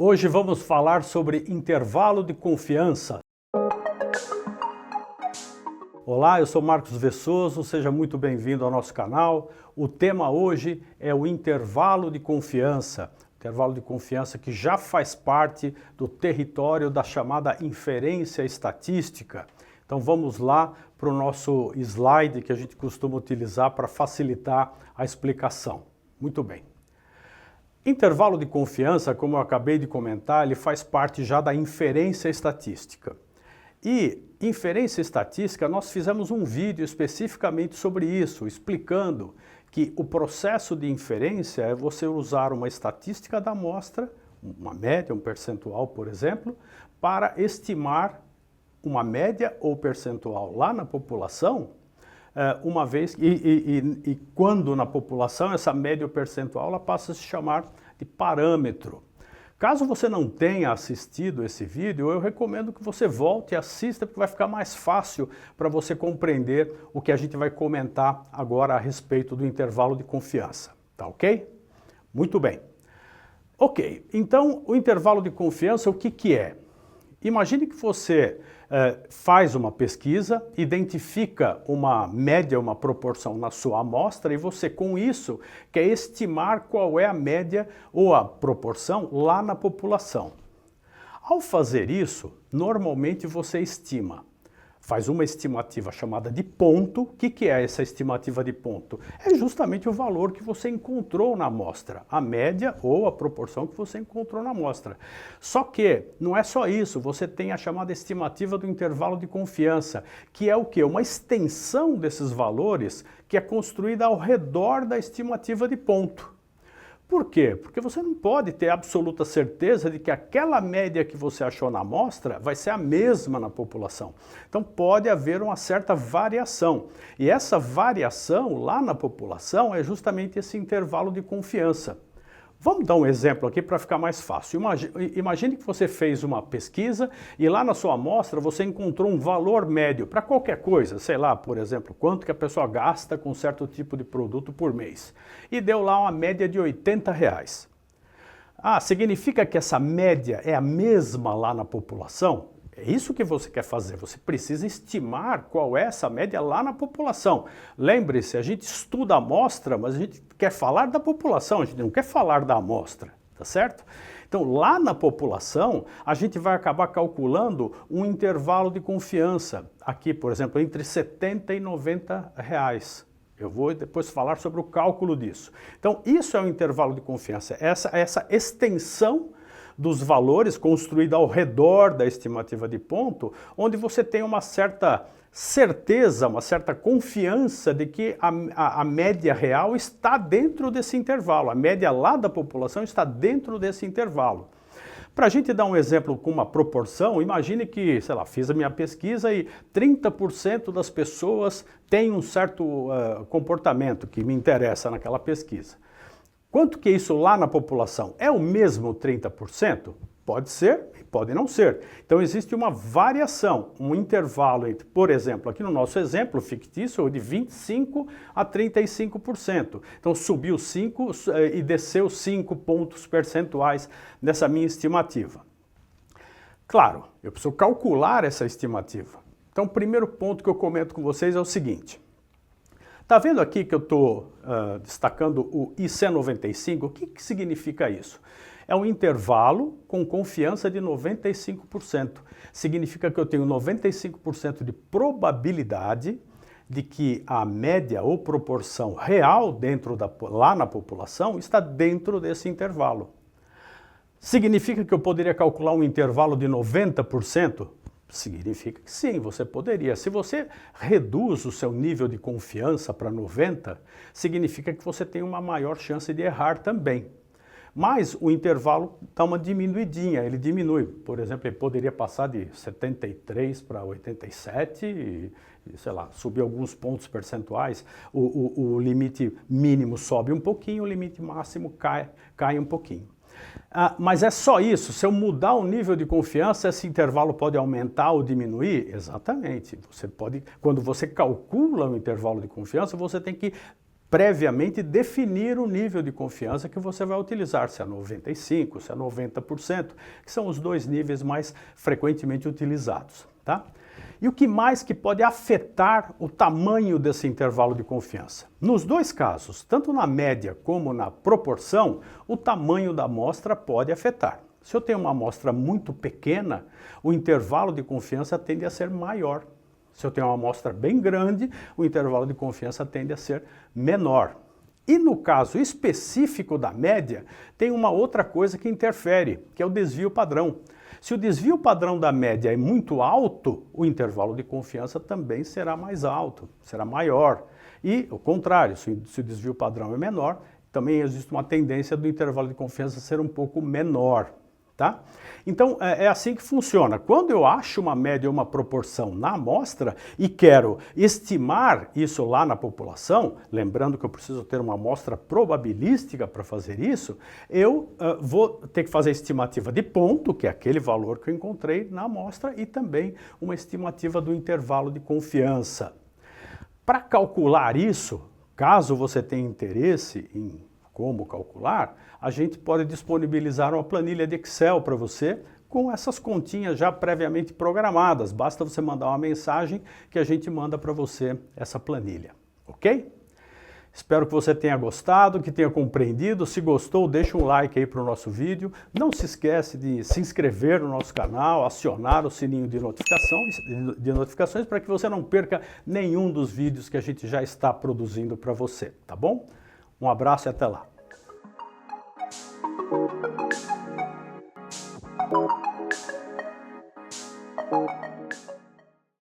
Hoje vamos falar sobre intervalo de confiança. Olá, eu sou Marcos Vessoso, seja muito bem-vindo ao nosso canal. O tema hoje é o intervalo de confiança. Intervalo de confiança que já faz parte do território da chamada inferência estatística. Então vamos lá para o nosso slide que a gente costuma utilizar para facilitar a explicação. Muito bem. Intervalo de confiança, como eu acabei de comentar, ele faz parte já da inferência estatística. E inferência estatística, nós fizemos um vídeo especificamente sobre isso, explicando que o processo de inferência é você usar uma estatística da amostra, uma média, um percentual, por exemplo, para estimar uma média ou percentual lá na população, uma vez e quando na população essa média ou percentual ela passa a se chamar de parâmetro. Caso você não tenha assistido esse vídeo, eu recomendo que você volte e assista, porque vai ficar mais fácil para você compreender o que a gente vai comentar agora a respeito do intervalo de confiança. Tá ok? Muito bem. Ok, então o intervalo de confiança, o que é? Imagine que você faz uma pesquisa, identifica uma média, uma proporção na sua amostra e você com isso quer estimar qual é a média ou a proporção lá na população. Ao fazer isso, normalmente você estima. Faz uma estimativa chamada de ponto. O que é essa estimativa de ponto? É justamente o valor que você encontrou na amostra, a média ou a proporção que você encontrou na amostra. Só que não é só isso, você tem a chamada estimativa do intervalo de confiança, que é o quê? Uma extensão desses valores que é construída ao redor da estimativa de ponto. Por quê? Porque você não pode ter absoluta certeza de que aquela média que você achou na amostra vai ser a mesma na população. Então pode haver uma certa variação. E essa variação lá na população é justamente esse intervalo de confiança. Vamos dar um exemplo aqui para ficar mais fácil. Imagine que você fez uma pesquisa e lá na sua amostra você encontrou um valor médio para qualquer coisa, sei lá, por exemplo, quanto que a pessoa gasta com certo tipo de produto por mês. E deu lá uma média de R$80. Significa que essa média é a mesma lá na população? É isso que você quer fazer, você precisa estimar qual é essa média lá na população. Lembre-se, a gente estuda a amostra, mas a gente quer falar da população, a gente não quer falar da amostra, tá certo? Então, lá na população, a gente vai acabar calculando um intervalo de confiança, aqui, por exemplo, entre R$70 e R$90. Eu vou depois falar sobre o cálculo disso. Então, isso é o intervalo de confiança, essa extensão dos valores construída ao redor da estimativa de ponto, onde você tem uma certa certeza, uma certa confiança de que a média real está dentro desse intervalo, a média lá da população está dentro desse intervalo. Para a gente dar um exemplo com uma proporção, imagine que, sei lá, fiz a minha pesquisa e 30% das pessoas têm um certo comportamento que me interessa naquela pesquisa. Quanto que é isso lá na população? É o mesmo 30%? Pode ser e pode não ser. Então existe uma variação, um intervalo entre, por exemplo, aqui no nosso exemplo fictício, de 25% a 35%. Então subiu 5 e desceu 5 pontos percentuais nessa minha estimativa. Claro, eu preciso calcular essa estimativa. Então o primeiro ponto que eu comento com vocês é o seguinte. Está vendo aqui que eu estou destacando o IC95? O que significa isso? É um intervalo com confiança de 95%. Significa que eu tenho 95% de probabilidade de que a média ou proporção real lá na população está dentro desse intervalo. Significa que eu poderia calcular um intervalo de 90%? Significa que sim, você poderia. Se você reduz o seu nível de confiança para 90%, significa que você tem uma maior chance de errar também. Mas o intervalo dá uma diminuidinha, ele diminui. Por exemplo, ele poderia passar de 73 para 87 e, sei lá, subir alguns pontos percentuais. O limite mínimo sobe um pouquinho, o limite máximo cai um pouquinho. Mas é só isso? Se eu mudar o nível de confiança, esse intervalo pode aumentar ou diminuir? Exatamente. Você pode, quando você calcula o intervalo de confiança, você tem que previamente definir o nível de confiança que você vai utilizar, se é 95%, se é 90%, que são os dois níveis mais frequentemente utilizados, tá? E o que mais que pode afetar o tamanho desse intervalo de confiança? Nos dois casos, tanto na média como na proporção, o tamanho da amostra pode afetar. Se eu tenho uma amostra muito pequena, o intervalo de confiança tende a ser maior. Se eu tenho uma amostra bem grande, o intervalo de confiança tende a ser menor. E no caso específico da média, tem uma outra coisa que interfere, que é o desvio padrão. Se o desvio padrão da média é muito alto, o intervalo de confiança também será mais alto, será maior. E o contrário, se o desvio padrão é menor, também existe uma tendência do intervalo de confiança ser um pouco menor. Tá? Então, é assim que funciona. Quando eu acho uma média ou uma proporção na amostra e quero estimar isso lá na população, lembrando que eu preciso ter uma amostra probabilística para fazer isso, eu vou ter que fazer a estimativa de ponto, que é aquele valor que eu encontrei na amostra, e também uma estimativa do intervalo de confiança. Para calcular isso, caso você tenha interesse em como calcular, a gente pode disponibilizar uma planilha de Excel para você com essas continhas já previamente programadas. Basta você mandar uma mensagem que a gente manda para você essa planilha, ok? Espero que você tenha gostado, que tenha compreendido. Se gostou, deixa um like aí para o nosso vídeo. Não se esquece de se inscrever no nosso canal, acionar o sininho de notificações para que você não perca nenhum dos vídeos que a gente já está produzindo para você, tá bom? Um abraço e até lá.